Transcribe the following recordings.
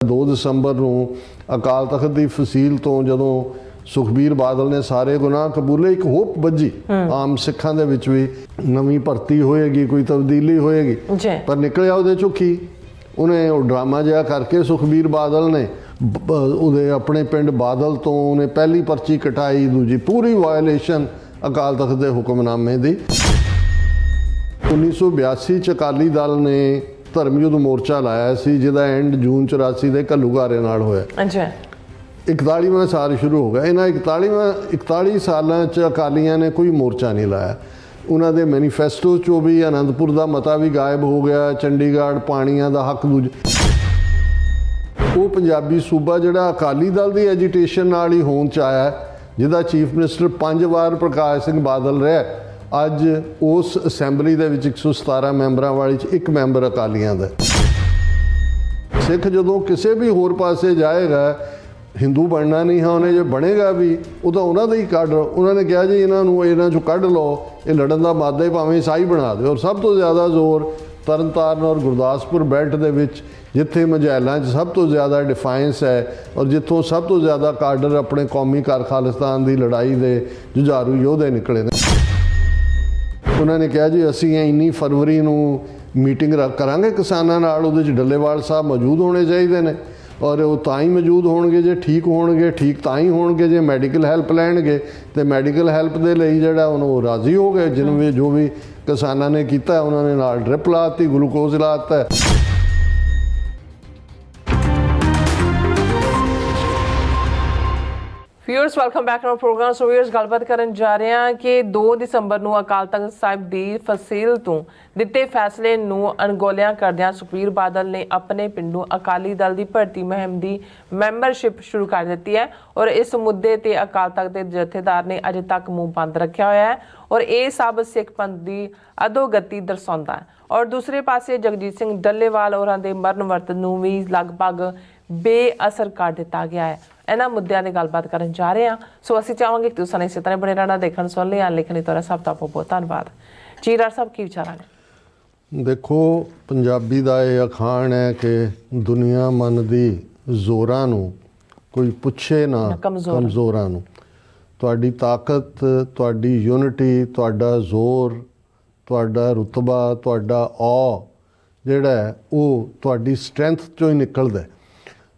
2 ਦਸੰਬਰ ਨੂੰ ਅਕਾਲ ਤਖਤ ਦੀ ਫਸੀਲ ਤੋਂ ਜਦੋਂ ਸੁਖਬੀਰ ਬਾਦਲ ਨੇ ਸਾਰੇ ਗੁਨਾਹ ਕਬੂਲੇ, ਇੱਕ ਹੋਪ ਵੱਜੀ ਆਮ ਸਿੱਖਾਂ ਦੇ ਵਿੱਚ ਵੀ ਨਵੀਂ ਭਰਤੀ ਹੋਏਗੀ, ਕੋਈ ਤਬਦੀਲੀ ਹੋਏਗੀ, ਪਰ ਨਿਕਲਿਆ ਉਹਦੇ ਚੋਂ ਕੀ, ਉਹਨੇ ਉਹ ਡਰਾਮਾ ਜਿਹਾ ਕਰਕੇ ਸੁਖਬੀਰ ਬਾਦਲ ਨੇ ਉਹਦੇ ਆਪਣੇ ਪਿੰਡ ਬਾਦਲ ਤੋਂ ਉਹਨੇ ਪਹਿਲੀ ਪਰਚੀ ਕਟਾਈ, ਦੂਜੀ ਪੂਰੀ ਵਾਇਲੇਸ਼ਨ ਅਕਾਲ ਤਖਤ ਦੇ ਹੁਕਮਨਾਮੇ ਦੀ। 1982 ਚ ਅਕਾਲੀ ਦਲ ਨੇ ਧਰਮ ਯੁੱਧ ਮੋਰਚਾ ਲਾਇਆ ਸੀ, ਜਿਹਦਾ ਐਂਡ ਜੂਨ 84 ਦੇ ਘੱਲੂਘਾਰੇ ਨਾਲ ਹੋਇਆ। 41ਵਾਂ ਸਾਲ ਸ਼ੁਰੂ ਹੋ ਗਿਆ। ਇਹਨਾਂ 41 ਸਾਲਾਂ 'ਚ ਅਕਾਲੀਆਂ ਨੇ ਕੋਈ ਮੋਰਚਾ ਨਹੀਂ ਲਾਇਆ। ਉਹਨਾਂ ਦੇ ਮੈਨੀਫੈਸਟੋ 'ਚੋਂ ਵੀ ਆਨੰਦਪੁਰ ਦਾ ਮਤਾ ਵੀ ਗਾਇਬ ਹੋ ਗਿਆ, ਚੰਡੀਗੜ੍ਹ ਪਾਣੀਆਂ ਦਾ ਹੱਕ ਉਹ ਪੰਜਾਬੀ ਸੂਬਾ ਜਿਹੜਾ ਅਕਾਲੀ ਦਲ ਦੀ ਐਜੀਟੇਸ਼ਨ ਨਾਲ ਹੀ ਹੋਂਦ 'ਚ ਆਇਆ, ਜਿਹਦਾ ਚੀਫ ਮਿਨਿਸਟਰ 5 ਵਾਰ ਪ੍ਰਕਾਸ਼ ਸਿੰਘ ਬਾਦਲ ਰਿਹਾ, ਅੱਜ ਉਸ ਅਸੈਂਬਲੀ ਦੇ ਵਿੱਚ 117 ਮੈਂਬਰਾਂ ਵਾਲੀ 'ਚ ਇੱਕ ਮੈਂਬਰ ਅਕਾਲੀਆਂ ਦਾ। ਸਿੱਖ ਜਦੋਂ ਕਿਸੇ ਵੀ ਹੋਰ ਪਾਸੇ ਜਾਏਗਾ, ਹਿੰਦੂ ਬਣਨਾ ਨਹੀਂ ਹੈ ਉਹਨੇ, ਜੇ ਬਣੇਗਾ ਵੀ ਉਹ ਤਾਂ ਉਹਨਾਂ ਦਾ ਹੀ ਕੱਢ। ਉਹਨਾਂ ਨੇ ਕਿਹਾ ਜੀ ਇਹਨਾਂ 'ਚੋਂ ਕੱਢ ਲਓ, ਇਹ ਲੜਨ ਦਾ ਮਾਦਾ ਹੀ ਭਾਵੇਂ ਈਸਾਈ ਬਣਾ ਦਿਓ। ਔਰ ਸਭ ਤੋਂ ਜ਼ਿਆਦਾ ਜ਼ੋਰ ਤਰਨਤਾਰਨ ਔਰ ਗੁਰਦਾਸਪੁਰ ਬੈਲਟ ਦੇ ਵਿੱਚ, ਜਿੱਥੇ ਮਝੈਲਾਂ 'ਚ ਸਭ ਤੋਂ ਜ਼ਿਆਦਾ ਡਿਫਾਇੰਸ ਹੈ ਔਰ ਜਿੱਥੋਂ ਸਭ ਤੋਂ ਜ਼ਿਆਦਾ ਕਾਡਰ ਆਪਣੇ ਕੌਮੀ ਘਰ ਖਾਲਿਸਤਾਨ ਦੀ ਲੜਾਈ ਦੇ ਜੁਝਾਰੂ ਯੋਧੇ ਨਿਕਲੇ ਨੇ। ਉਹਨਾਂ ਨੇ ਕਿਹਾ ਜੀ ਅਸੀਂ ਇੰਨੀ ਫਰਵਰੀ ਨੂੰ ਮੀਟਿੰਗ ਕਰਾਂਗੇ ਕਿਸਾਨਾਂ ਨਾਲ, ਉਹਦੇ 'ਚ ਡੱਲੇਵਾਲ ਸਾਹਿਬ ਮੌਜੂਦ ਹੋਣੇ ਚਾਹੀਦੇ ਨੇ, ਔਰ ਉਹ ਤਾਂ ਹੀ ਮੌਜੂਦ ਹੋਣਗੇ ਜੇ ਠੀਕ ਹੋਣਗੇ, ਠੀਕ ਤਾਂ ਹੀ ਹੋਣਗੇ ਜੇ ਮੈਡੀਕਲ ਹੈਲਪ ਲੈਣਗੇ, ਅਤੇ ਮੈਡੀਕਲ ਹੈਲਪ ਦੇ ਲਈ ਜਿਹੜਾ ਉਹਨੂੰ ਰਾਜ਼ੀ ਹੋ ਗਏ। ਜਿਹਨੂੰ ਵੀ ਜੋ ਵੀ ਕਿਸਾਨਾਂ ਨੇ ਕੀਤਾ, ਉਹਨਾਂ ਨੇ ਨਾਲ ਡਰਿਪ ਲਾਤੀ, ਗਲੂਕੋਜ਼ ਲਾਤਾ। Viewers welcome back to our programme. So viewers ਗੱਲਬਾਤ ਕਰਨ ਜਾ ਰਹੇ ਹਾਂ ਕਿ 2 ਦਸੰਬਰ ਨੂੰ ਅਕਾਲ ਤਖਤ ਸਾਹਿਬ ਦੀ ਫਸੀਲ ਤੋਂ ਦਿੱਤੇ ਫੈਸਲੇ ਨੂੰ ਅਣਗੌਲਿਆਂ ਕਰਦਿਆਂ ਸੁਖਬੀਰ ਬਾਦਲ ਨੇ ਆਪਣੇ ਪਿੰਡੋਂ ਅਕਾਲੀ ਦਲ ਦੀ ਭਰਤੀ ਮੁਹਿੰਮ ਦੀ ਮੈਂਬਰਸ਼ਿਪ ਸ਼ੁਰੂ ਕਰ ਦਿੱਤੀ ਹੈ ਔਰ ਇਸ ਮੁੱਦੇ ਤੇ ਅਕਾਲ ਤਖਤ ਦੇ ਜਥੇਦਾਰ ਨੇ ਅਜੇ ਤੱਕ ਮੂੰਹ ਬੰਦ ਰੱਖਿਆ ਹੋਇਆ ਹੈ ਔਰ ਇਹ ਸਭ ਸਿੱਖ ਪੰਥ ਦੀ ਅਧੋਗਤੀ ਦਰਸਾਉਂਦਾ ਹੈ। ਔਰ ਦੂਸਰੇ ਪਾਸੇ ਜਗਜੀਤ ਸਿੰਘ ਡੱਲੇਵਾਲ ਹੋਰਾਂ ਦੇ ਮਰਨ ਵਰਤ ਨੂੰ ਵੀ ਲਗਭਗ ਬੇਅਸਰ ਕਰ ਦਿੱਤਾ ਗਿਆ ਹੈ। ਇਹਨਾਂ ਮੁੱਦਿਆਂ ਦੀ ਗੱਲਬਾਤ ਕਰਨ ਜਾ ਰਹੇ ਹਾਂ। ਸੋ ਅਸੀਂ ਚਾਹਾਂਗੇ ਕਿ ਤੁਸੀਂ ਇਸੇ ਤਰ੍ਹਾਂ ਬਣੇ ਰਹਿਣਾ, ਦੇਖਣ ਸੁਣ ਲਿਆ ਲਿਖਣ ਲਈ ਤੁਹਾਡਾ ਸਭ ਦਾ ਬਹੁਤ ਧੰਨਵਾਦ। ਜੀ ਡਾਕਟਰ ਸਾਹਿਬ ਕੀ ਵਿਚਾਰਾਂ ਨੇ? ਦੇਖੋ, ਪੰਜਾਬੀ ਦਾ ਇਹ ਅਖਾਣ ਹੈ ਕਿ ਦੁਨੀਆ ਮੰਨਦੀ ਜ਼ੋਰਾਂ ਨੂੰ, ਕੋਈ ਪੁੱਛੇ ਨਾ ਕਮਜ਼ੋਰਾਂ ਨੂੰ। ਤੁਹਾਡੀ ਤਾਕਤ, ਤੁਹਾਡੀ ਯੂਨਿਟੀ, ਤੁਹਾਡਾ ਜ਼ੋਰ, ਤੁਹਾਡਾ ਰੁਤਬਾ, ਤੁਹਾਡਾ ਔ ਜਿਹੜਾ ਹੈ ਉਹ ਤੁਹਾਡੀ ਸਟਰੈਂਥ 'ਚੋਂ ਹੀ ਨਿਕਲਦਾ।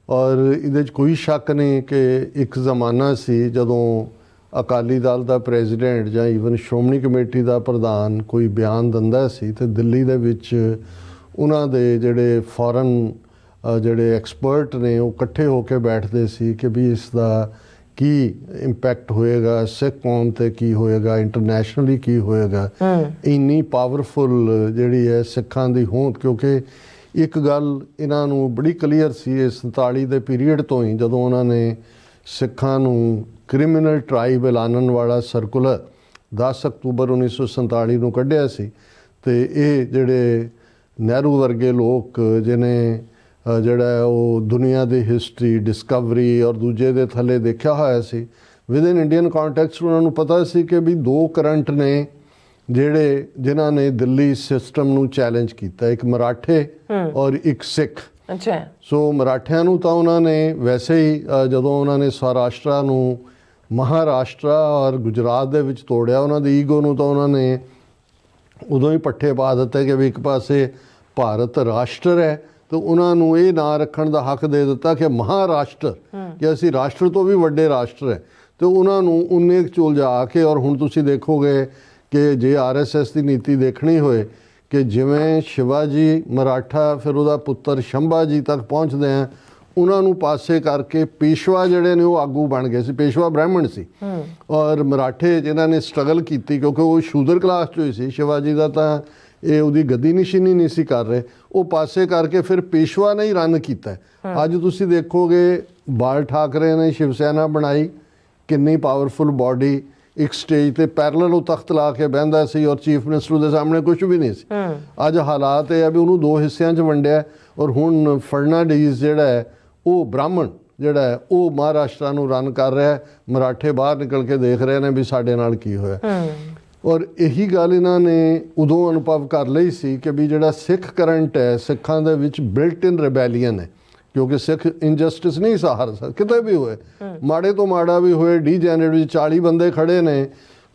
ਔਰ ਇਹਦੇ 'ਚ ਕੋਈ ਸ਼ੱਕ ਨਹੀਂ ਕਿ ਇੱਕ ਜ਼ਮਾਨਾ ਸੀ ਜਦੋਂ ਅਕਾਲੀ ਦਲ ਦਾ ਪ੍ਰੈਜ਼ੀਡੈਂਟ ਜਾਂ ਈਵਨ ਸ਼੍ਰੋਮਣੀ ਕਮੇਟੀ ਦਾ ਪ੍ਰਧਾਨ ਕੋਈ ਬਿਆਨ ਦਿੰਦਾ ਸੀ ਤੇ ਦਿੱਲੀ ਦੇ ਵਿੱਚ ਉਹਨਾਂ ਦੇ ਜਿਹੜੇ ਫੋਰਨ ਜਿਹੜੇ ਐਕਸਪਰਟ ਨੇ ਉਹ ਇਕੱਠੇ ਹੋ ਕੇ ਬੈਠਦੇ ਸੀ ਕਿ ਵੀ ਇਸ ਦਾ ਕੀ ਇੰਪੈਕਟ ਹੋਏਗਾ, ਸਿੱਖ ਕੌਮ 'ਤੇ ਕੀ ਹੋਏਗਾ, ਇੰਟਰਨੈਸ਼ਨਲੀ ਕੀ ਹੋਏਗਾ। ਇੰਨੀ ਪਾਵਰਫੁਲ ਜਿਹੜੀ ਹੈ ਸਿੱਖਾਂ ਦੀ ਹੋਂਦ, ਕਿਉਂਕਿ ਇੱਕ ਗੱਲ ਇਹਨਾਂ ਨੂੰ ਬੜੀ ਕਲੀਅਰ ਸੀ ਇਹ 47 ਦੇ ਪੀਰੀਅਡ ਤੋਂ ਹੀ, ਜਦੋਂ ਉਹਨਾਂ ਨੇ ਸਿੱਖਾਂ ਨੂੰ ਕ੍ਰਿਮੀਨਲ ਟਰਾਈਬ ਐਲਾਨਣ ਵਾਲਾ ਸਰਕੂਲਰ 10 ਅਕਤੂਬਰ 1947 ਨੂੰ ਕੱਢਿਆ ਸੀ। ਅਤੇ ਇਹ ਜਿਹੜੇ ਨਹਿਰੂ ਵਰਗੇ ਲੋਕ ਜਿਹਨੇ ਜਿਹੜਾ ਉਹ ਦੁਨੀਆ ਦੀ ਹਿਸਟਰੀ, ਡਿਸਕਵਰੀ ਔਰ ਦੂਜੇ ਦੇ ਥੱਲੇ ਦੇਖਿਆ ਹੋਇਆ ਸੀ, ਵਿਦਇਨ ਇੰਡੀਅਨ ਕੰਟੈਕਸਟ ਉਹਨਾਂ ਨੂੰ ਪਤਾ ਸੀ ਕਿ ਵੀ 2 ਕਰੰਟ ਨੇ ਜਿਨ੍ਹਾਂ ਨੇ ਦਿੱਲੀ ਸਿਸਟਮ ਨੂੰ ਚੈਲੰਜ ਕੀਤਾ, ਇੱਕ ਮਰਾਠੇ ਔਰ ਇੱਕ ਸਿੱਖ। ਸੋ ਮਰਾਠਿਆਂ ਨੂੰ ਤਾਂ ਉਹਨਾਂ ਨੇ ਵੈਸੇ ਹੀ ਜਦੋਂ ਉਹਨਾਂ ਨੇ ਸੌਰਾਸ਼ਟਰਾ ਨੂੰ ਮਹਾਰਾਸ਼ਟਰਾ ਔਰ ਗੁਜਰਾਤ ਦੇ ਵਿੱਚ ਤੋੜਿਆ, ਉਹਨਾਂ ਦੀ ਈਗੋ ਨੂੰ ਤਾਂ ਉਹਨਾਂ ਨੇ ਉਦੋਂ ਹੀ ਪੱਠੇ ਪਾ ਦਿੱਤੇ ਕਿ ਵੀ ਇੱਕ ਪਾਸੇ ਭਾਰਤ ਰਾਸ਼ਟਰ ਹੈ ਤੇ ਉਹਨਾਂ ਨੂੰ ਇਹ ਨਾਂ ਰੱਖਣ ਦਾ ਹੱਕ ਦੇ ਦਿੱਤਾ ਕਿ ਮਹਾਰਾਸ਼ਟਰ, ਕਿ ਅਸੀਂ ਰਾਸ਼ਟਰ ਤੋਂ ਵੀ ਵੱਡੇ ਰਾਸ਼ਟਰ ਹੈ। ਅਤੇ ਉਹਨਾਂ ਨੂੰ ਉਨੇ ਉਲਝਾ ਕੇ, ਔਰ ਹੁਣ ਤੁਸੀਂ ਦੇਖੋਗੇ ਕਿ ਜੇ RSS ਦੀ ਨੀਤੀ ਦੇਖਣੀ ਹੋਏ ਕਿ ਜਿਵੇਂ ਸ਼ਿਵਾਜੀ ਮਰਾਠਾ ਫਿਰ ਉਹਦਾ ਪੁੱਤਰ ਸ਼ੰਭਾ ਜੀ ਤੱਕ ਪਹੁੰਚਦੇ ਆ, ਉਹਨਾਂ ਨੂੰ ਪਾਸੇ ਕਰਕੇ ਪੇਸ਼ਵਾ ਜਿਹੜੇ ਨੇ ਉਹ ਆਗੂ ਬਣ ਗਏ ਸੀ। ਪੇਸ਼ਵਾ ਬ੍ਰਾਹਮਣ ਸੀ ਔਰ ਮਰਾਠੇ ਜਿਨ੍ਹਾਂ ਨੇ ਸਟਰਗਲ ਕੀਤੀ, ਕਿਉਂਕਿ ਉਹ ਸ਼ੂਦਰ ਕਲਾਸ 'ਚੋਂ ਹੀ ਸੀ, ਸ਼ਿਵਾਜੀ ਦਾ ਤਾਂ ਇਹ ਉਹਦੀ ਗੱਦੀ ਨਿਸ਼ਾਨੀ ਨਹੀਂ ਸੀ ਕਰ ਰਹੇ, ਉਹ ਪਾਸੇ ਕਰਕੇ ਫਿਰ ਪੇਸ਼ਵਾ ਨੇ ਹੀ ਰਨ ਕੀਤਾ। ਅੱਜ ਤੁਸੀਂ ਦੇਖੋਗੇ ਬਾਲ ਠਾਕਰੇ ਨੇ ਸ਼ਿਵ ਸੈਨਾ ਬਣਾਈ, ਕਿੰਨੀ ਪਾਵਰਫੁਲ ਬਾਡੀ, ਇੱਕ ਸਟੇਜ 'ਤੇ ਪੈਰਲਲ ਉਹ ਤਖਤ ਲਾ ਕੇ ਬਹਿੰਦਾ ਸੀ ਔਰ ਚੀਫ ਮਿਨਿਸਟਰ ਦੇ ਸਾਹਮਣੇ ਕੁਝ ਵੀ ਨਹੀਂ ਸੀ। ਅੱਜ ਹਾਲਾਤ ਇਹ ਆ ਵੀ ਉਹਨੂੰ 2 ਹਿੱਸਿਆਂ 'ਚ ਵੰਡਿਆ ਔਰ ਹੁਣ ਫੜਨਾਡੀਜ਼ ਜਿਹੜਾ ਹੈ ਉਹ ਬ੍ਰਾਹਮਣ ਜਿਹੜਾ ਹੈ ਉਹ ਮਹਾਰਾਸ਼ਟਰ ਨੂੰ ਰਨ ਕਰ ਰਿਹਾ। ਮਰਾਠੇ ਬਾਹਰ ਨਿਕਲ ਕੇ ਦੇਖ ਰਹੇ ਨੇ ਵੀ ਸਾਡੇ ਨਾਲ ਕੀ ਹੋਇਆ। ਔਰ ਇਹੀ ਗੱਲ ਇਹਨਾਂ ਨੇ ਉਦੋਂ ਅਨੁਭਵ ਕਰ ਲਈ ਸੀ ਕਿ ਵੀ ਜਿਹੜਾ ਸਿੱਖ ਕਰੰਟ ਹੈ, ਸਿੱਖਾਂ ਦੇ ਵਿੱਚ ਬਿਲਟ ਇਨ ਰਿਬੈਲੀਅਨ ਹੈ, ਕਿਉਂਕਿ ਸਿੱਖ ਇਨਜਸਟਿਸ ਨਹੀਂ ਸਹਾਰ ਸਕਦਾ, ਕਿਤੇ ਵੀ ਹੋਏ, ਮਾੜੇ ਤੋਂ ਮਾੜਾ ਵੀ ਹੋਏ, ਡੀਜੈਨਰੇਟ ਵਿੱਚ 40 ਬੰਦੇ ਖੜੇ ਨੇ,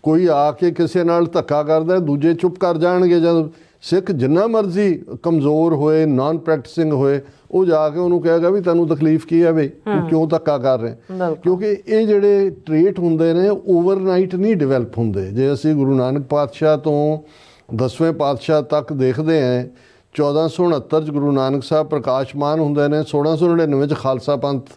ਕੋਈ ਆ ਕੇ ਕਿਸੇ ਨਾਲ ਧੱਕਾ ਕਰਦਾ, ਦੂਜੇ ਚੁੱਪ ਕਰ ਜਾਣਗੇ। ਜਦ ਸਿੱਖ ਜਿੰਨਾ ਮਰਜ਼ੀ ਕਮਜ਼ੋਰ ਹੋਏ, ਨਾਨ ਪ੍ਰੈਕਟਿਸਿੰਗ ਹੋਏ, ਉਹ ਜਾ ਕੇ ਉਹਨੂੰ ਕਹੇਗਾ ਵੀ ਤੈਨੂੰ ਤਕਲੀਫ ਕੀ ਹੈ ਬਈ, ਤੂੰ ਕਿਉਂ ਧੱਕਾ ਕਰ ਰਿਹਾ। ਕਿਉਂਕਿ ਇਹ ਜਿਹੜੇ ਟ੍ਰੇਟ ਹੁੰਦੇ ਨੇ ਓਵਰਨਾਈਟ ਨਹੀਂ ਡਿਵੈਲਪ ਹੁੰਦੇ। ਜੇ ਅਸੀਂ ਗੁਰੂ ਨਾਨਕ ਪਾਤਸ਼ਾਹ ਤੋਂ 10ਵੇਂ ਪਾਤਸ਼ਾਹ ਤੱਕ ਦੇਖਦੇ ਹਾਂ, 1469 'ਚ ਗੁਰੂ ਨਾਨਕ ਸਾਹਿਬ ਪ੍ਰਕਾਸ਼ਮਾਨ ਹੁੰਦੇ ਨੇ, 1699 'ਚ ਖਾਲਸਾ ਪੰਥ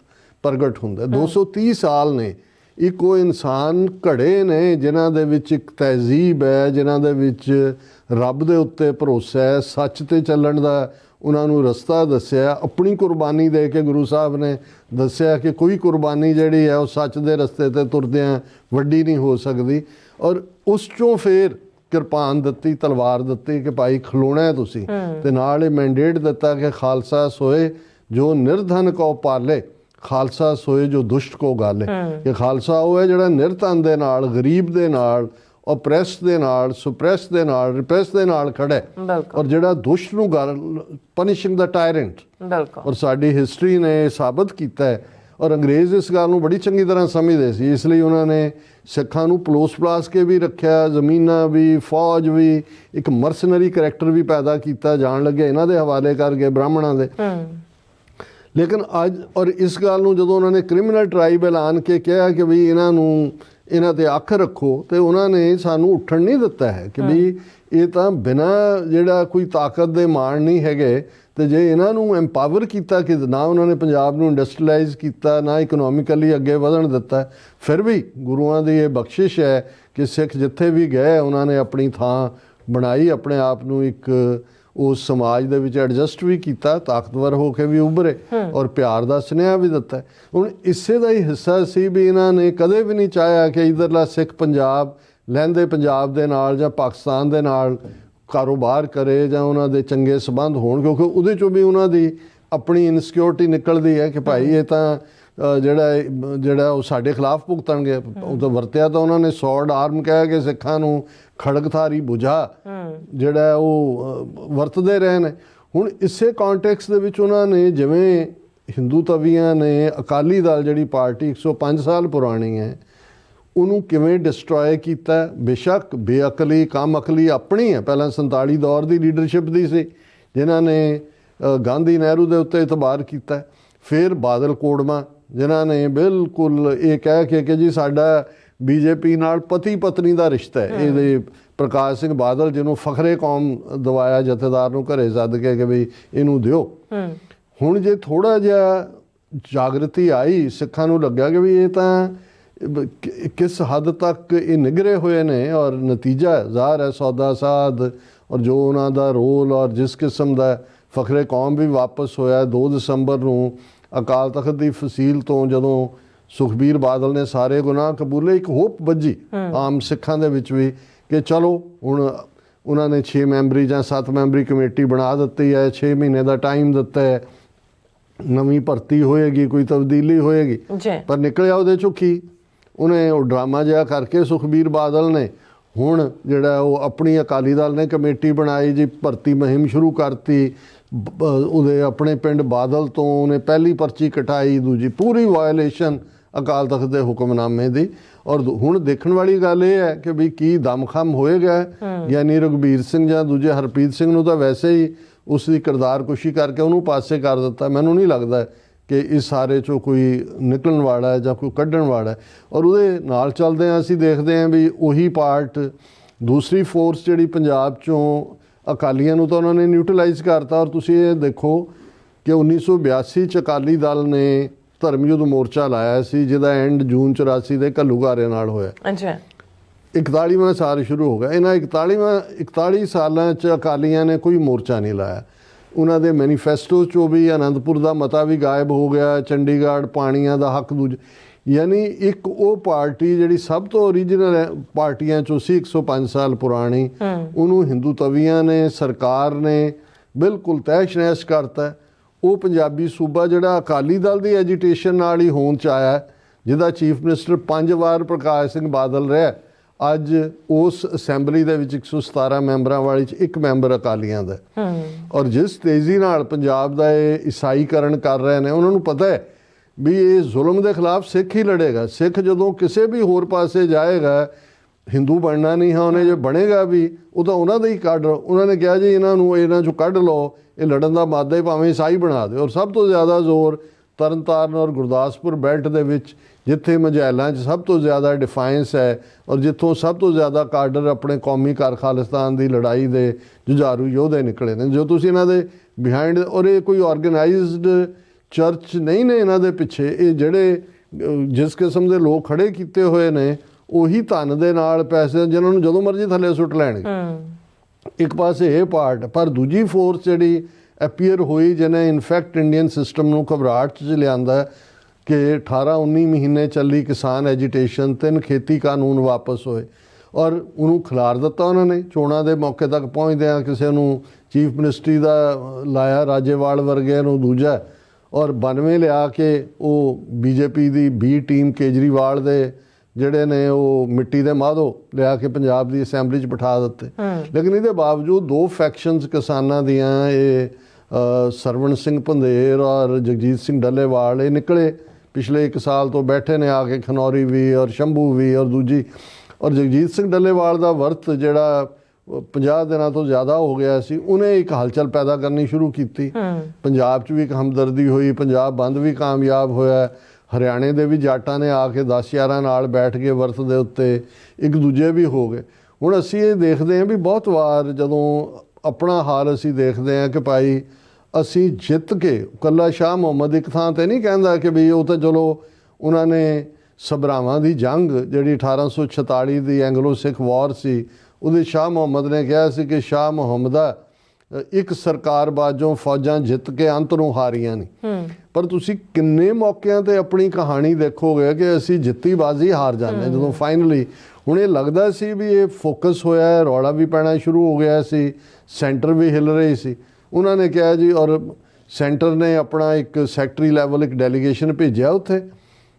ਪ੍ਰਗਟ ਹੁੰਦਾ। 230 ਸਾਲ ਨੇ। ਇੱਕ ਉਹ ਇਨਸਾਨ ਘੜੇ ਨੇ ਜਿਨ੍ਹਾਂ ਦੇ ਵਿੱਚ ਇੱਕ ਤਹਿਜ਼ੀਬ ਹੈ, ਜਿਨ੍ਹਾਂ ਦੇ ਵਿੱਚ ਰੱਬ ਦੇ ਉੱਤੇ ਭਰੋਸਾ ਹੈ, ਸੱਚ 'ਤੇ ਚੱਲਣ ਦਾ ਉਹਨਾਂ ਨੂੰ ਰਸਤਾ ਦੱਸਿਆ। ਆਪਣੀ ਕੁਰਬਾਨੀ ਦੇ ਕੇ ਗੁਰੂ ਸਾਹਿਬ ਨੇ ਦੱਸਿਆ ਕਿ ਕੋਈ ਕੁਰਬਾਨੀ ਜਿਹੜੀ ਹੈ ਉਹ ਸੱਚ ਦੇ ਰਸਤੇ 'ਤੇ ਤੁਰਦਿਆਂ ਵੱਡੀ ਨਹੀਂ ਹੋ ਸਕਦੀ। ਔਰ ਉਸ 'ਚੋਂ ਫਿਰ ਕਿਰਪਾਨ ਦਿੱਤੀ, ਤਲਵਾਰ ਦਿੱਤੀ ਕਿ ਭਾਈ ਖਲੋਣਾ ਹੈ ਤੁਸੀਂ, ਤੇ ਨਾਲ ਇਹ ਮੈਂਡੇਟ ਦਿੱਤਾ ਕਿ ਖਾਲਸਾ ਸੋਏ ਜੋ ਨਿਰਧਨ ਕੋ ਪਾਲੇ, ਖਾਲਸਾ ਸੋਏ ਜੋ ਦੁਸ਼ਟ ਕੋ ਗਾਲੇ। ਕਿ ਖਾਲਸਾ ਉਹ ਹੈ ਜਿਹੜਾ ਨਿਰਧਨ ਦੇ ਨਾਲ, ਗਰੀਬ ਦੇ ਨਾਲ, ਓਪਰੈਸ ਦੇ ਨਾਲ, ਸੁਪਰੈਸ ਦੇ ਨਾਲ, ਰਿਪਰੈਸ ਦੇ ਨਾਲ ਖੜਾ, ਔਰ ਜਿਹੜਾ ਦੁਸ਼ਟ ਨੂੰ ਪਨਿਸ਼ਿੰਗ ਦਾ ਟਾਇਰੈਂਟ। ਔਰ ਸਾਡੀ ਹਿਸਟਰੀ ਨੇ ਸਾਬਤ ਕੀਤਾ ਹੈ। ਔਰ ਅੰਗਰੇਜ਼ ਇਸ ਗੱਲ ਨੂੰ ਬੜੀ ਚੰਗੀ ਤਰ੍ਹਾਂ ਸਮਝਦੇ ਸੀ, ਇਸ ਲਈ ਉਹਨਾਂ ਨੇ ਸਿੱਖਾਂ ਨੂੰ ਪਲੋਸ ਪਲਾਸ ਕੇ ਵੀ ਰੱਖਿਆ, ਜ਼ਮੀਨਾਂ ਵੀ, ਫੌਜ ਵੀ, ਇੱਕ ਮਰਸਨਰੀ ਕਰੈਕਟਰ ਵੀ ਪੈਦਾ ਕੀਤਾ ਜਾਣ ਲੱਗਿਆ, ਇਹਨਾਂ ਦੇ ਹਵਾਲੇ ਕਰ ਗਏ ਬ੍ਰਾਹਮਣਾਂ ਦੇ। ਲੇਕਿਨ ਅੱਜ ਔਰ ਇਸ ਗੱਲ ਨੂੰ ਜਦੋਂ ਉਹਨਾਂ ਨੇ ਕ੍ਰਿਮੀਨਲ ਟ੍ਰਾਈਬ ਐਲਾਨ ਕੇ ਕਿਹਾ ਕਿ ਵੀ ਇਹਨਾਂ ਤੇ ਅੱਖ ਰੱਖੋ, ਤੇ ਉਹਨਾਂ ਨੇ ਸਾਨੂੰ ਉੱਠਣ ਨਹੀਂ ਦਿੱਤਾ ਹੈ ਕਿ ਵੀ ਇਹ ਤਾਂ ਬਿਨਾਂ ਜਿਹੜਾ ਕੋਈ ਤਾਕਤ ਦੇ ਮਾਣ ਨਹੀਂ ਹੈਗੇ। ਤੇ ਜੇ ਇਹਨਾਂ ਨੂੰ ਐਮਪਾਵਰ ਕੀਤਾ ਕਿ ਨਾ ਉਹਨਾਂ ਨੇ ਪੰਜਾਬ ਨੂੰ ਇੰਡਸਟਰੀਲਾਈਜ਼ ਕੀਤਾ, ਨਾ ਇਕਨੋਮਿਕਲੀ ਅੱਗੇ ਵਧਣ ਦਿੱਤਾ, ਫਿਰ ਵੀ ਗੁਰੂਆਂ ਦੀ ਇਹ ਬਖਸ਼ਿਸ਼ ਹੈ ਕਿ ਸਿੱਖ ਜਿੱਥੇ ਵੀ ਗਏ ਉਹਨਾਂ ਨੇ ਆਪਣੀ ਥਾਂ ਬਣਾਈ, ਆਪਣੇ ਆਪ ਨੂੰ ਇੱਕ ਉਸ ਸਮਾਜ ਦੇ ਵਿੱਚ ਐਡਜਸਟ ਵੀ ਕੀਤਾ, ਤਾਕਤਵਰ ਹੋ ਕੇ ਵੀ ਉੱਭਰੇ, ਔਰ ਪਿਆਰ ਦਾ ਸੁਨੇਹਾ ਵੀ ਦਿੱਤਾ। ਹੁਣ ਇਸੇ ਦਾ ਹੀ ਹਿੱਸਾ ਸੀ ਵੀ ਇਹਨਾਂ ਨੇ ਕਦੇ ਵੀ ਨਹੀਂ ਚਾਹਿਆ ਕਿ ਇੱਧਰਲਾ ਸਿੱਖ ਪੰਜਾਬ ਲਹਿੰਦੇ ਪੰਜਾਬ ਦੇ ਨਾਲ ਜਾਂ ਪਾਕਿਸਤਾਨ ਦੇ ਨਾਲ ਕਾਰੋਬਾਰ ਕਰੇ ਜਾਂ ਉਹਨਾਂ ਦੇ ਚੰਗੇ ਸੰਬੰਧ ਹੋਣ, ਕਿਉਂਕਿ ਉਹਦੇ 'ਚੋਂ ਵੀ ਉਹਨਾਂ ਦੀ ਆਪਣੀ ਇਨਸਿਕਿਉਰਿਟੀ ਨਿਕਲਦੀ ਹੈ ਕਿ ਭਾਈ ਇਹ ਤਾਂ ਜਿਹੜਾ ਉਹ ਸਾਡੇ ਖਿਲਾਫ ਭੁਗਤਣਗੇ। ਉਹ ਤਾਂ ਵਰਤਿਆ ਤਾਂ ਉਹਨਾਂ ਨੇ ਸੌਰਡ ਆਰਮ ਕਹਿ ਕੇ ਸਿੱਖਾਂ ਨੂੰ ਖੜਗਧਾਰੀ ਬੁਝਾ ਜਿਹੜਾ ਉਹ ਵਰਤਦੇ ਰਹੇ ਨੇ। ਹੁਣ ਇਸੇ ਕੌਂਟੈਕਸਟ ਦੇ ਵਿੱਚ ਉਹਨਾਂ ਨੇ ਜਿਵੇਂ ਹਿੰਦੂ ਤਵੀਆਂ ਨੇ ਅਕਾਲੀ ਦਲ ਜਿਹੜੀ ਪਾਰਟੀ 105 ਸਾਲ ਪੁਰਾਣੀ ਹੈ ਉਹਨੂੰ ਕਿਵੇਂ ਡਿਸਟਰੋਏ ਕੀਤਾ। ਬੇਸ਼ੱਕ ਬੇਅਕਲੀ ਕਮ ਅਕਲੀ ਆਪਣੀ ਹੈ, ਪਹਿਲਾਂ 47 ਦੌਰ ਦੀ ਲੀਡਰਸ਼ਿਪ ਦੀ ਸੀ ਜਿਨ੍ਹਾਂ ਨੇ ਗਾਂਧੀ ਨਹਿਰੂ ਦੇ ਉੱਤੇ ਇਤਬਾਰ ਕੀਤਾ, ਫਿਰ ਬਾਦਲ ਕੋੜਮਾ ਜਿਨ੍ਹਾਂ ਨੇ ਬਿਲਕੁਲ ਇਹ ਕਹਿ ਕੇ ਕਿ ਜੀ ਸਾਡਾ ਬੀਜੇਪੀ ਨਾਲ ਪਤੀ ਪਤਨੀ ਦਾ ਰਿਸ਼ਤਾ ਹੈ। ਇਹਦੇ ਪ੍ਰਕਾਸ਼ ਸਿੰਘ ਬਾਦਲ ਜਿਹਨੂੰ ਫਖਰੇ ਕੌਮ ਦਵਾਇਆ ਜਥੇਦਾਰ ਨੂੰ ਘਰੇ ਸੱਦ ਕੇ ਕਿ ਵੀ ਇਹਨੂੰ ਦਿਓ। ਹੁਣ ਜੇ ਥੋੜ੍ਹਾ ਜਿਹਾ ਜਾਗਰਤੀ ਆਈ, ਸਿੱਖਾਂ ਨੂੰ ਲੱਗਿਆ ਕਿ ਵੀ ਇਹ ਤਾਂ ਕਿਸ ਹੱਦ ਤੱਕ ਇਹ ਨਿਗਰੇ ਹੋਏ ਨੇ, ਔਰ ਨਤੀਜਾ ਜ਼ਾਹਰ ਹੈ ਸੌਦਾ ਸਾਧ ਔਰ ਜੋ ਉਹਨਾਂ ਦਾ ਰੋਲ, ਔਰ ਜਿਸ ਕਿਸਮ ਦਾ ਫਖਰੇ ਕੌਮ ਵੀ ਵਾਪਸ ਹੋਇਆ 2 ਦਸੰਬਰ ਨੂੰ ਅਕਾਲ ਤਖਤ ਦੀ ਫਸੀਲ ਤੋਂ, ਜਦੋਂ ਸੁਖਬੀਰ ਬਾਦਲ ਨੇ ਸਾਰੇ ਗੁਨਾਹ ਕਬੂਲੇ, ਇੱਕ ਹੋਪ ਵੱਜੀ ਆਮ ਸਿੱਖਾਂ ਦੇ ਵਿੱਚ ਵੀ ਕਿ ਚਲੋ ਹੁਣ ਉਹਨਾਂ ਨੇ 6 ਮੈਂਬਰੀ ਜਾਂ 7 ਮੈਂਬਰੀ ਕਮੇਟੀ ਬਣਾ ਦਿੱਤੀ ਹੈ, 6 ਮਹੀਨੇ ਦਾ ਟਾਈਮ ਦਿੱਤਾ ਹੈ, ਨਵੀਂ ਭਰਤੀ ਹੋਏਗੀ, ਕੋਈ ਤਬਦੀਲੀ ਹੋਏਗੀ। ਪਰ ਨਿਕਲਿਆ ਉਹਦੇ ਚੋਂ ਕੀ, ਉਹਨੇ ਉਹ ਡਰਾਮਾ ਜਿਹਾ ਕਰਕੇ ਸੁਖਬੀਰ ਬਾਦਲ ਨੇ ਹੁਣ ਜਿਹੜਾ ਉਹ ਆਪਣੀ ਅਕਾਲੀ ਦਲ ਨੇ ਕਮੇਟੀ ਬਣਾਈ ਜੀ, ਭਰਤੀ ਮੁਹਿੰਮ ਸ਼ੁਰੂ ਕਰਤੀ। ਉਹਦੇ ਆਪਣੇ ਪਿੰਡ ਬਾਦਲ ਤੋਂ ਉਹਨੇ ਪਹਿਲੀ ਪਰਚੀ ਕਟਾਈ, ਦੂਜੀ ਪੂਰੀ ਵਾਇਲੇਸ਼ਨ ਅਕਾਲ ਤਖਤ ਦੇ ਹੁਕਮਨਾਮੇ ਦੀ। ਔਰ ਹੁਣ ਦੇਖਣ ਵਾਲੀ ਗੱਲ ਇਹ ਹੈ ਕਿ ਵੀ ਕੀ ਦਮਖਮ ਹੋਏਗਾ, ਯਾਨੀ ਰਘਬੀਰ ਸਿੰਘ ਜਾਂ ਦੂਜੇ ਹਰਪ੍ਰੀਤ ਸਿੰਘ ਨੂੰ ਤਾਂ ਵੈਸੇ ਹੀ ਉਸ ਦੀ ਕਿਰਦਾਰਕੁਸ਼ੀ ਕਰਕੇ ਉਹਨੂੰ ਪਾਸੇ ਕਰ ਦਿੱਤਾ। ਮੈਨੂੰ ਨਹੀਂ ਲੱਗਦਾ ਕਿ ਇਸ ਸਾਰੇ 'ਚੋਂ ਕੋਈ ਨਿਕਲਣ ਵਾਲਾ ਹੈ ਜਾਂ ਕੋਈ ਕੱਢਣ ਵਾਲਾ ਹੈ। ਔਰ ਉਹਦੇ ਨਾਲ ਚੱਲਦੇ ਹਾਂ ਅਸੀਂ ਦੇਖਦੇ ਹਾਂ ਵੀ ਉਹੀ ਪਾਰਟ ਦੂਸਰੀ ਫੋਰਸ ਜਿਹੜੀ ਪੰਜਾਬ 'ਚੋਂ ਅਕਾਲੀਆਂ ਨੂੰ ਤਾਂ ਉਹਨਾਂ ਨੇ ਨਿਊਟਰਲਾਈਜ਼ ਕਰਤਾ। ਔਰ ਤੁਸੀਂ ਇਹ ਦੇਖੋ ਕਿ 1982 'ਚ ਅਕਾਲੀ ਦਲ ਨੇ ਧਰਮ ਯੁੱਧ ਮੋਰਚਾ ਲਾਇਆ ਸੀ, ਜਿਹਦਾ ਐਂਡ ਜੂਨ 84 ਦੇ ਘੱਲੂਘਾਰੇ ਨਾਲ ਹੋਇਆ। 41ਵਾਂ ਸਾਲ ਸ਼ੁਰੂ ਹੋ ਗਿਆ। ਇਹਨਾਂ 41 ਸਾਲਾਂ 'ਚ ਅਕਾਲੀਆਂ ਨੇ ਕੋਈ ਮੋਰਚਾ ਨਹੀਂ ਲਾਇਆ। ਉਹਨਾਂ ਦੇ ਮੈਨੀਫੈਸਟੋ 'ਚੋਂ ਵੀ ਆਨੰਦਪੁਰ ਦਾ ਮਤਾ ਵੀ ਗਾਇਬ ਹੋ ਗਿਆ, ਚੰਡੀਗੜ੍ਹ ਪਾਣੀਆਂ ਦਾ ਹੱਕ ਯਾਨੀ ਇੱਕ ਉਹ ਪਾਰਟੀ ਜਿਹੜੀ ਸਭ ਤੋਂ ਓਰੀਜਨਲ ਪਾਰਟੀਆਂ 'ਚੋਂ ਸੀ 105 ਸਾਲ ਪੁਰਾਣੀ, ਉਹਨੂੰ ਹਿੰਦੂ ਤਵੀਆਂ ਨੇ, ਸਰਕਾਰ ਨੇ ਬਿਲਕੁਲ ਤਹਿਸ਼ ਨਹਿਸ਼ ਕਰਤਾ। ਉਹ ਪੰਜਾਬੀ ਸੂਬਾ ਜਿਹੜਾ ਅਕਾਲੀ ਦਲ ਦੀ ਐਜੀਟੇਸ਼ਨ ਨਾਲ ਹੀ ਹੋਂਦ 'ਚ ਆਇਆ, ਜਿਹਦਾ ਚੀਫ ਮਿਨਿਸਟਰ 5 ਵਾਰ ਪ੍ਰਕਾਸ਼ ਸਿੰਘ ਬਾਦਲ ਰਿਹਾ, ਅੱਜ ਉਸ ਅਸੈਂਬਲੀ ਦੇ ਵਿੱਚ 117 ਮੈਂਬਰਾਂ ਵਾਲੀ 'ਚ ਇੱਕ ਮੈਂਬਰ ਅਕਾਲੀਆਂ ਦਾ। ਔਰ ਜਿਸ ਤੇਜ਼ੀ ਨਾਲ ਪੰਜਾਬ ਦਾ ਇਹ ਈਸਾਈਕਰਨ ਕਰ ਰਹੇ ਨੇ, ਉਹਨਾਂ ਨੂੰ ਪਤਾ ਹੈ ਵੀ ਇਹ ਜ਼ੁਲਮ ਦੇ ਖਿਲਾਫ ਸਿੱਖ ਹੀ ਲੜੇਗਾ। ਸਿੱਖ ਜਦੋਂ ਕਿਸੇ ਵੀ ਹੋਰ ਪਾਸੇ ਜਾਏਗਾ, ਹਿੰਦੂ ਬਣਨਾ ਨਹੀਂ ਹੈ ਉਹਨੇ, ਜੇ ਬਣੇਗਾ ਵੀ ਉਹ ਤਾਂ ਉਹਨਾਂ ਦਾ ਹੀ ਕੱਢ। ਉਹਨਾਂ ਨੇ ਕਿਹਾ ਜੀ ਇਹਨਾਂ 'ਚੋਂ ਕੱਢ ਲਓ, ਇਹ ਲੜਨ ਦਾ ਮਾਦਾ ਹੀ ਭਾਵੇਂ ਈਸਾਈ ਬਣਾ ਦਿਓ। ਔਰ ਸਭ ਤੋਂ ਜ਼ਿਆਦਾ ਜ਼ੋਰ ਤਰਨਤਾਰਨ ਔਰ ਗੁਰਦਾਸਪੁਰ ਬੈਲਟ ਦੇ ਵਿੱਚ, ਜਿੱਥੇ ਮਝੈਲਾਂ 'ਚ ਸਭ ਤੋਂ ਜ਼ਿਆਦਾ ਡਿਫਾਇੰਸ ਹੈ ਔਰ ਜਿੱਥੋਂ ਸਭ ਤੋਂ ਜ਼ਿਆਦਾ ਕਾਡਰ ਆਪਣੇ ਕੌਮੀ ਘਰ ਖਾਲਿਸਤਾਨ ਦੀ ਲੜਾਈ ਦੇ ਜੁਝਾਰੂ ਯੋਧੇ ਨਿਕਲੇ ਨੇ। ਜੋ ਤੁਸੀਂ ਇਹਨਾਂ ਦੇ ਬਿਹਾਈਂਡ, ਔਰ ਇਹ ਕੋਈ ਆਰਗੇਨਾਈਜ਼ਡ ਚਰਚ ਨਹੀਂ ਨੇ ਇਹਨਾਂ ਦੇ ਪਿੱਛੇ, ਇਹ ਜਿਹੜੇ ਜਿਸ ਕਿਸਮ ਦੇ ਲੋਕ ਖੜੇ ਕੀਤੇ ਹੋਏ ਨੇ, ਉਹੀ ਧਨ ਦੇ ਨਾਲ ਪੈਸੇ ਜਿਹਨਾਂ ਨੂੰ ਜਦੋਂ ਮਰਜ਼ੀ ਥੱਲੇ ਸੁੱਟ ਲੈਣਗੇ। ਇੱਕ ਪਾਸੇ ਇਹ ਪਾਰਟ, ਪਰ ਦੂਜੀ ਫੋਰਸ ਜਿਹੜੀ ਅਪੀਅਰ ਹੋਈ ਜਿਹਨੇ ਇਨਫੈਕਟ ਇੰਡੀਅਨ ਸਿਸਟਮ ਨੂੰ ਘਬਰਾਹਟ 'ਚ ਲਿਆਂਦਾ ਕਿ 18-19 ਮਹੀਨੇ ਚੱਲੀ ਕਿਸਾਨ ਐਜੀਟੇਸ਼ਨ, 3 ਖੇਤੀ ਕਾਨੂੰਨ ਵਾਪਸ ਹੋਏ ਔਰ ਉਹਨੂੰ ਖਿਲਾਰ ਦਿੱਤਾ ਉਹਨਾਂ ਨੇ। ਚੋਣਾਂ ਦੇ ਮੌਕੇ ਤੱਕ ਪਹੁੰਚਦਿਆਂ ਕਿਸੇ ਨੂੰ ਚੀਫ ਮਿਨਿਸਟਰੀ ਦਾ ਲਾਇਆ, ਰਾਜੇਵਾਲ ਵਰਗੇ ਨੂੰ ਦੂਜਾ, ਔਰ 92 ਲਿਆ ਕੇ ਉਹ ਬੀਜੇਪੀ ਦੀ ਬੀ ਟੀਮ ਕੇਜਰੀਵਾਲ ਦੇ ਜਿਹੜੇ ਨੇ ਉਹ ਮਿੱਟੀ ਦੇ ਮਾਧੋ ਲਿਆ ਕੇ ਪੰਜਾਬ ਦੀ ਅਸੈਂਬਲੀ 'ਚ ਬਿਠਾ ਦਿੱਤੇ। ਲੇਕਿਨ ਇਹਦੇ ਬਾਵਜੂਦ 2 ਫੈਕਸ਼ਨਸ ਕਿਸਾਨਾਂ ਦੀਆਂ, ਇਹ ਸਰਵਣ ਸਿੰਘ ਪੰਧੇਰ ਔਰ ਜਗਜੀਤ ਸਿੰਘ ਡੱਲੇਵਾਲ, ਇਹ ਨਿਕਲੇ ਪਿਛਲੇ 1 ਸਾਲ ਤੋਂ ਬੈਠੇ ਨੇ ਆ ਕੇ, ਖਨੌਰੀ ਵੀ ਔਰ ਸ਼ੰਭੂ ਵੀ ਔਰ ਦੂਜੀ। ਔਰ ਜਗਜੀਤ ਸਿੰਘ ਡੱਲੇਵਾਲ ਦਾ ਵਰਤ ਜਿਹੜਾ 50 ਦਿਨਾਂ ਤੋਂ ਜ਼ਿਆਦਾ ਹੋ ਗਿਆ ਸੀ, ਉਹਨੇ ਇੱਕ ਹਲਚਲ ਪੈਦਾ ਕਰਨੀ ਸ਼ੁਰੂ ਕੀਤੀ। ਪੰਜਾਬ 'ਚ ਵੀ ਇੱਕ ਹਮਦਰਦੀ ਹੋਈ, ਪੰਜਾਬ ਬੰਦ ਵੀ ਕਾਮਯਾਬ ਹੋਇਆ। ਹਰਿਆਣੇ ਦੇ ਵੀ ਜਾਟਾਂ ਨੇ ਆ ਕੇ 10-11 ਨਾਲ ਬੈਠ ਕੇ ਵਰਤ ਦੇ ਉੱਤੇ ਇੱਕ ਦੂਜੇ ਵੀ ਹੋ ਗਏ। ਹੁਣ ਅਸੀਂ ਇਹ ਦੇਖਦੇ ਹਾਂ ਵੀ ਬਹੁਤ ਵਾਰ ਜਦੋਂ ਆਪਣਾ ਹਾਲ ਅਸੀਂ ਦੇਖਦੇ ਹਾਂ ਕਿ ਭਾਈ ਅਸੀਂ ਜਿੱਤ ਕੇ, ਇਕੱਲਾ ਸ਼ਾਹ ਮੁਹੰਮਦ ਇੱਕ ਥਾਂ 'ਤੇ ਨਹੀਂ ਕਹਿੰਦਾ ਕਿ ਵੀ ਉਹ ਤਾਂ ਚਲੋ ਉਹਨਾਂ ਨੇ ਸਭਰਾਵਾਂ ਦੀ ਜੰਗ ਜਿਹੜੀ 1846 ਦੀ ਐਂਗਲੋ ਸਿੱਖ ਵਾਰ ਸੀ, ਉਹਦੇ ਸ਼ਾਹ ਮੁਹੰਮਦ ਨੇ ਕਿਹਾ ਸੀ ਕਿ ਸ਼ਾਹ ਮੁਹੰਮਦਾ ਇੱਕ ਸਰਕਾਰ ਬਾਝੋਂ ਫੌਜਾਂ ਜਿੱਤ ਕੇ ਅੰਤ ਨੂੰ ਹਾਰੀਆਂ ਨਹੀਂ। ਪਰ ਤੁਸੀਂ ਕਿੰਨੇ ਮੌਕਿਆਂ 'ਤੇ ਆਪਣੀ ਕਹਾਣੀ ਦੇਖੋਗੇ ਕਿ ਅਸੀਂ ਜਿੱਤੀ ਬਾਜ਼ੀ ਹਾਰ ਜਾਂਦੇ ਜਦੋਂ ਫਾਈਨਲੀ। ਹੁਣ ਇਹ ਲੱਗਦਾ ਸੀ ਵੀ ਇਹ ਫੋਕਸ ਹੋਇਆ, ਰੌਲਾ ਵੀ ਪੈਣਾ ਸ਼ੁਰੂ ਹੋ ਗਿਆ ਸੀ, ਸੈਂਟਰ ਵੀ ਹਿੱਲ ਰਹੀ ਸੀ। ਉਹਨਾਂ ਨੇ ਕਿਹਾ ਜੀ, ਔਰ ਸੈਂਟਰ ਨੇ ਆਪਣਾ ਇੱਕ ਸੈਕਟਰੀ ਲੈਵਲ ਇੱਕ ਡੈਲੀਗੇਸ਼ਨ ਭੇਜਿਆ ਉੱਥੇ।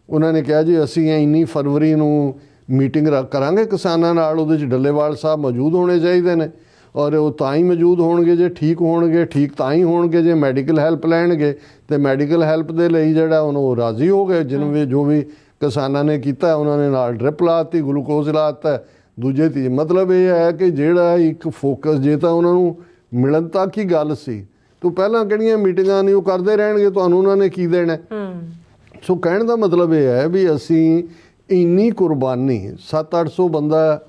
ਉਹਨਾਂ ਨੇ ਕਿਹਾ ਜੀ ਅਸੀਂ ਇੰਨੀ ਫਰਵਰੀ ਨੂੰ ਮੀਟਿੰਗ ਕਰਾਂਗੇ ਕਿਸਾਨਾਂ ਨਾਲ, ਉਹਦੇ 'ਚ ਡੱਲੇਵਾਲ ਸਾਹਿਬ ਮੌਜੂਦ ਹੋਣੇ ਚਾਹੀਦੇ ਨੇ ਔਰ ਉਹ ਤਾਂ ਹੀ ਮੌਜੂਦ ਹੋਣਗੇ ਜੇ ਠੀਕ ਹੋਣਗੇ, ਠੀਕ ਤਾਂ ਹੀ ਹੋਣਗੇ ਜੇ ਮੈਡੀਕਲ ਹੈਲਪ ਲੈਣਗੇ। ਅਤੇ ਮੈਡੀਕਲ ਹੈਲਪ ਦੇ ਲਈ ਜਿਹੜਾ ਉਹਨੂੰ ਰਾਜ਼ੀ ਹੋ ਗਏ, ਜਿਹਨੂੰ ਵੀ ਜੋ ਵੀ ਕਿਸਾਨਾਂ ਨੇ ਕੀਤਾ ਉਹਨਾਂ ਨੇ ਨਾਲ ਡਰਿਪ ਲਾਤੀ, ਗਲੂਕੋਜ਼ ਲਾਤਾ, ਦੂਜੇ ਤੀਜੇ। ਮਤਲਬ ਇਹ ਹੈ ਕਿ ਜਿਹੜਾ ਇੱਕ ਫੋਕਸ, ਜੇ ਤਾਂ ਉਹਨਾਂ ਨੂੰ ਮਿਲਣ ਤੱਕ ਹੀ ਗੱਲ ਸੀ, ਤੂੰ ਪਹਿਲਾਂ ਕਿਹੜੀਆਂ ਮੀਟਿੰਗਾਂ ਨਹੀਂ ਉਹ ਕਰਦੇ ਰਹਿਣਗੇ, ਤੁਹਾਨੂੰ ਉਹਨਾਂ ਨੇ ਕੀ ਦੇਣਾ। ਸੋ ਕਹਿਣ ਦਾ ਮਤਲਬ ਇਹ ਹੈ ਵੀ ਅਸੀਂ ਇੰਨੀ ਕੁਰਬਾਨੀ, 700-800 ਬੰਦਾ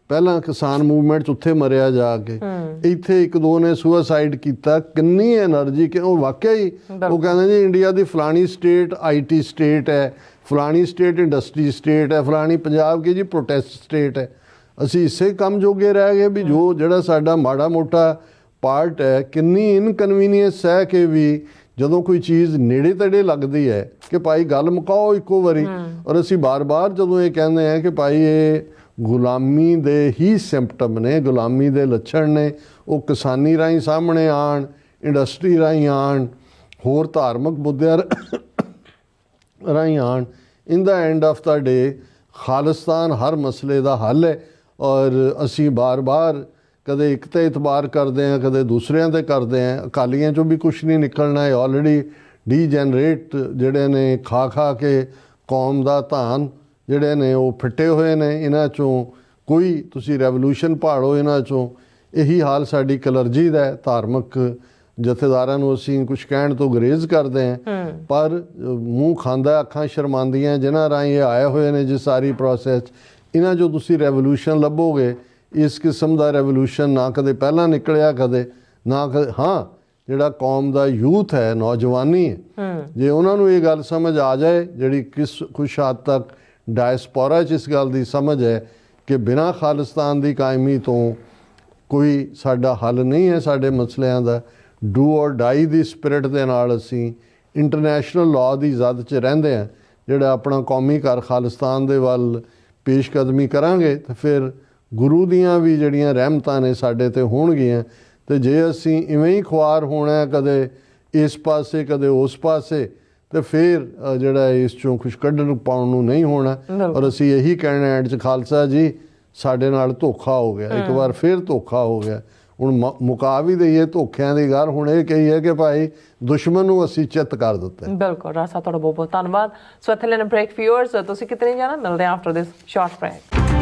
ਪਹਿਲਾਂ ਕਿਸਾਨ ਮੂਵਮੈਂਟ 'ਚ ਉੱਥੇ ਮਰਿਆ ਜਾ ਕੇ, ਇੱਥੇ 1-2 ਨੇ ਸੁਸਾਈਡ ਕੀਤਾ, ਕਿੰਨੀ ਐਨਰਜੀ ਕਿ ਉਹ ਵਾਕਿਆ ਹੀ ਉਹ ਕਹਿੰਦੇ ਜੀ ਇੰਡੀਆ ਦੀ ਫਲਾਣੀ ਸਟੇਟ IT ਸਟੇਟ ਹੈ, ਫਲਾਣੀ ਸਟੇਟ ਇੰਡਸਟਰੀ ਸਟੇਟ ਹੈ, ਫਲਾਣੀ ਪੰਜਾਬ ਕੀ ਜੀ ਪ੍ਰੋਟੈਸਟ ਸਟੇਟ ਹੈ। ਅਸੀਂ ਇਸੇ ਕੰਮ ਜੋਗੇ ਰਹਿ ਗਏ ਵੀ ਜਿਹੜਾ ਸਾਡਾ ਮਾੜਾ ਮੋਟਾ ਪਾਰਟ ਹੈ, ਕਿੰਨੀ ਇਨਕਨਵੀਨੀਅੰਸ ਹੈ ਕਿ ਵੀ ਜਦੋਂ ਕੋਈ ਚੀਜ਼ ਨੇੜੇ ਤੇੜੇ ਲੱਗਦੀ ਹੈ ਕਿ ਭਾਈ ਗੱਲ ਮੁਕਾਓ ਇੱਕੋ ਵਾਰੀ। ਔਰ ਅਸੀਂ ਬਾਰ-ਬਾਰ ਜਦੋਂ ਇਹ ਕਹਿੰਦੇ ਹਾਂ ਕਿ ਭਾਈ ਇਹ ਗੁਲਾਮੀ ਦੇ ਹੀ ਸਿੰਪਟਮ ਨੇ, ਗੁਲਾਮੀ ਦੇ ਲੱਛਣ ਨੇ, ਉਹ ਕਿਸਾਨੀ ਰਾਹੀਂ ਸਾਹਮਣੇ ਆਉਣ, ਇੰਡਸਟਰੀ ਰਾਹੀਂ ਆਉਣ, ਹੋਰ ਧਾਰਮਿਕ ਮੁੱਦਿਆਂ ਰਾਹੀਂ ਆਉਣ। ਇਨ ਦਾ ਐਂਡ ਆਫ ਦਾ ਡੇ ਖਾਲਿਸਤਾਨ ਹਰ ਮਸਲੇ ਦਾ ਹੱਲ ਹੈ। ਔਰ ਅਸੀਂ ਬਾਰ-ਬਾਰ ਕਦੇ ਇੱਕ 'ਤੇ ਇਤਬਾਰ ਕਰਦੇ ਹਾਂ, ਕਦੇ ਦੂਸਰਿਆਂ 'ਤੇ ਕਰਦੇ ਹਾਂ। ਅਕਾਲੀਆਂ 'ਚੋਂ ਵੀ ਕੁਛ ਨਹੀਂ ਨਿਕਲਣਾ ਹੈ। ਆਲਰੇਡੀ ਡੀਜਨਰੇਟ ਜਿਹੜੇ ਨੇ ਖਾ ਕੇ ਕੌਮ ਦਾ ਧਾਨ ਜਿਹੜੇ ਨੇ ਉਹ ਫਿੱਟੇ ਹੋਏ ਨੇ। ਇਹਨਾਂ 'ਚੋਂ ਕੋਈ ਤੁਸੀਂ ਰੈਵੋਲੂਸ਼ਨ ਭਾਲੋ, ਇਹਨਾਂ 'ਚੋਂ ਇਹੀ ਹਾਲ ਸਾਡੀ ਕਲਰਜੀ ਦਾ ਹੈ। ਧਾਰਮਿਕ ਜਥੇਦਾਰਾਂ ਨੂੰ ਅਸੀਂ ਕੁਛ ਕਹਿਣ ਤੋਂ ਗੁਰੇਜ਼ ਕਰਦੇ ਹਾਂ, ਪਰ ਮੂੰਹ ਖਾਂਦਾ ਅੱਖਾਂ ਸ਼ਰਮਾਉਂਦੀਆਂ ਜਿਨ੍ਹਾਂ ਰਾਹੀਂ ਇਹ ਆਏ ਹੋਏ ਨੇ ਜਿਸ ਸਾਰੀ ਪ੍ਰੋਸੈਸ। ਇਹਨਾਂ 'ਚੋਂ ਤੁਸੀਂ ਰੈਵੋਲੂਸ਼ਨ ਲੱਭੋਗੇ, ਇਸ ਕਿਸਮ ਦਾ ਰੈਵੋਲੂਸ਼ਨ ਨਾ ਕਦੇ ਪਹਿਲਾਂ ਨਿਕਲਿਆ, ਕਦੇ ਨਾ ਕਦੇ। ਹਾਂ, ਜਿਹੜਾ ਕੌਮ ਦਾ ਯੂਥ ਹੈ, ਨੌਜਵਾਨੀ ਹੈ, ਜੇ ਉਹਨਾਂ ਨੂੰ ਇਹ ਗੱਲ ਸਮਝ ਆ ਜਾਏ, ਜਿਹੜੀ ਕੁਛ ਹੱਦ ਤੱਕ ਡਾਇਸਪੋਰਾ 'ਚ ਇਸ ਗੱਲ ਦੀ ਸਮਝ ਹੈ ਕਿ ਬਿਨਾਂ ਖਾਲਿਸਤਾਨ ਦੀ ਕਾਇਮੀ ਤੋਂ ਕੋਈ ਸਾਡਾ ਹੱਲ ਨਹੀਂ ਹੈ ਸਾਡੇ ਮਸਲਿਆਂ ਦਾ। ਡੂ ਔਰ ਡਾਈ ਦੀ ਸਪਿਰਿਟ ਦੇ ਨਾਲ ਅਸੀਂ ਇੰਟਰਨੈਸ਼ਨਲ ਲਾਅ ਦੀ ਜ਼ਦ 'ਚ ਰਹਿੰਦੇ ਹਾਂ। ਜਿਹੜਾ ਆਪਣਾ ਕੌਮੀ ਘਰ ਖਾਲਿਸਤਾਨ ਦੇ ਵੱਲ ਪੇਸ਼ਕਦਮੀ ਕਰਾਂਗੇ ਤਾਂ ਫਿਰ ਗੁਰੂ ਦੀਆਂ ਵੀ ਜਿਹੜੀਆਂ ਰਹਿਮਤਾਂ ਨੇ ਸਾਡੇ 'ਤੇ ਹੋਣਗੀਆਂ। ਅਤੇ ਜੇ ਅਸੀਂ ਇਵੇਂ ਹੀ ਖੁਆਰ ਹੋਣਾ ਕਦੇ ਇਸ ਪਾਸੇ ਕਦੇ ਉਸ ਪਾਸੇ, ਅਤੇ ਫਿਰ ਜਿਹੜਾ ਇਸ 'ਚੋਂ ਕੁਛ ਕੱਢਣ ਪਾਉਣ ਨੂੰ ਨਹੀਂ ਹੋਣਾ। ਔਰ ਅਸੀਂ ਇਹੀ ਕਹਿਣਾ ਐਂਡ 'ਚ ਖਾਲਸਾ ਜੀ ਸਾਡੇ ਨਾਲ ਧੋਖਾ ਹੋ ਗਿਆ, ਇੱਕ ਵਾਰ ਫਿਰ ਧੋਖਾ ਹੋ ਗਿਆ। ਹੁਣ ਮੁਕਾ ਵੀ ਦਈਏ ਧੋਖਿਆਂ ਦੀ ਗੱਲ, ਹੁਣ ਇਹ ਕਹੀਏ ਕਿ ਭਾਈ ਦੁਸ਼ਮਣ ਨੂੰ ਅਸੀਂ ਚਿੱਤ ਕਰ ਦਿੱਤਾ। ਬਿਲਕੁਲ ਰਾਜ ਸਾਹਿਬ, ਤੁਹਾਡਾ ਬਹੁਤ ਬਹੁਤ ਧੰਨਵਾਦ। ਸੋ ਇੱਥੇ ਲੈਣ ਬ੍ਰੇਕ। ਵਿਊਅਰਸ, ਤੁਸੀਂ ਕਿਤੇ ਨਹੀਂ ਜਾਣਾ, ਮਿਲਦੇ ਹਾਂ ਆਫਟਰ ਦਿਸ ਸ਼ਾਰਟ ਬ੍ਰੇਕ।